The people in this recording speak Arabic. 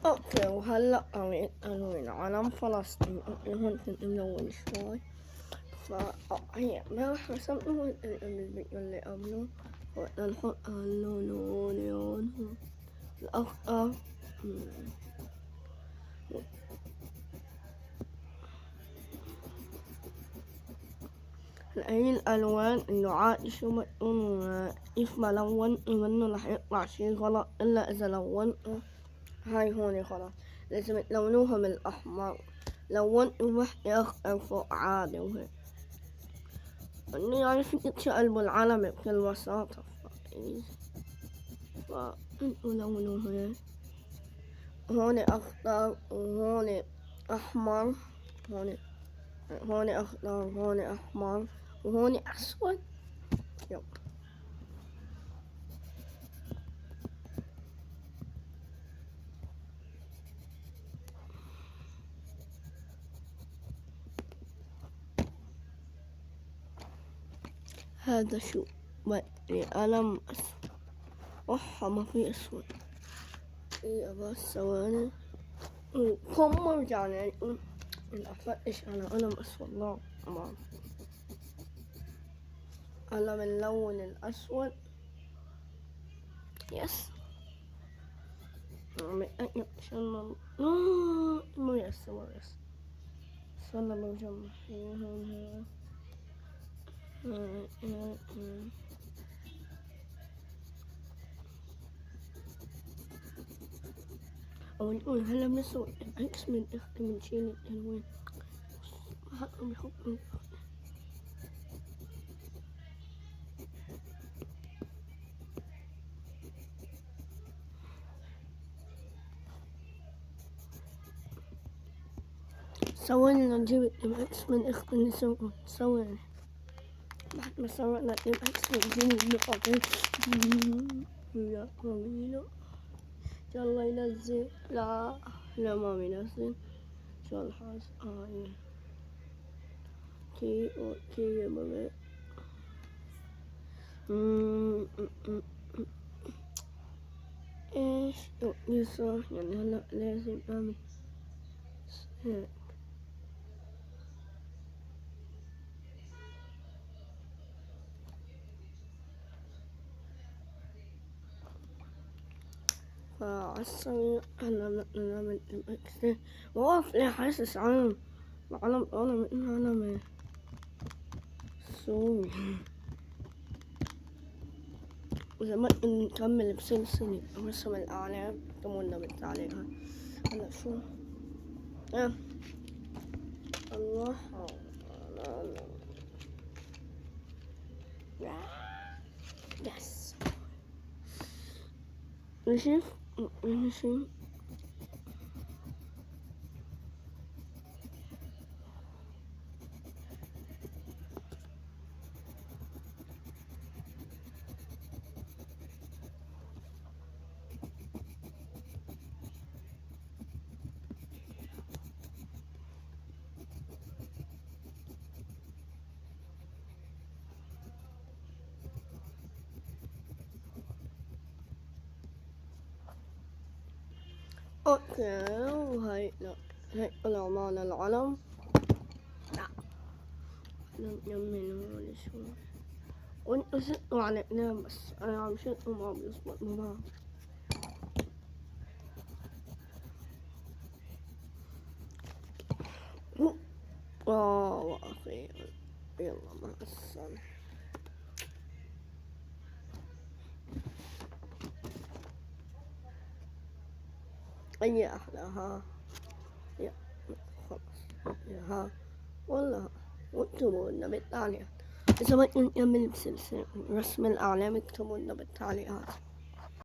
اوكي، وهلا اريد انوي علم فلسطين. هون كنت ملون شوي، فهي ما راح رسمت هون الفيديو اللي قبله. نحط اللون هون هون الأخضر. هاي الألوان إنه عادي شو ما تكون اسمها لون منه رح يطلع شي غلط، إلا إذا لونته. هاي هون غلط، لازم تلونوها من الأحمر. لونتوا وحدة أخضر فوق عادي وهيك، إنه يعني فيك تشقلبوا العلم بكل بساطة. فانتوا لونوا هيك، هون أخضر وهون أحمر، هون أخضر وهون أحمر وهون أسود. يلا هذا شو بدي قلم أسود. ما في أسود. إيه بس ثواني كم رجعنا نقول أفتش على قلم أسود. لا تمام، قلم اللون الأسود. يس متأكد عشان مو يس استنى بجمع هون. أو نقول هلا بنسوي عكس من بنشيل التنوين. هاتهم يحطوا ثواني نجيب الإكس من إخت نسوي. ثواني بعد ما سوينا الإكس نجيب النقطين. يا مامينا يلا ينزل. لا ما بينزل. شو الحاج تي يا بابا. ايش يسوى يعني هلا لازم اعمل هيك. فعالسريع هلا نعمل الإكس. وقف لي حاسس علم أنا من علم سوري. وإذا ما نكمل بسلسلة رسم الأعلام اكتبولنا بالتعليقات. هلا شو الله يس نشوف. اوكي، وهاي هيك طلع معنا العلم. نجمل هون شوي وانتو شدوا على الاقلام، بس انا عم شد وما عم يزبط معاه. واخيرا يلا مع السلامة. اي احلى ها. يا خلص يا ها والله. واكتبوا لنا بالتعليقات إذا بدكم نكمل بسلسلة رسم الأعلام، اكتبوا لنا بالتعليقات.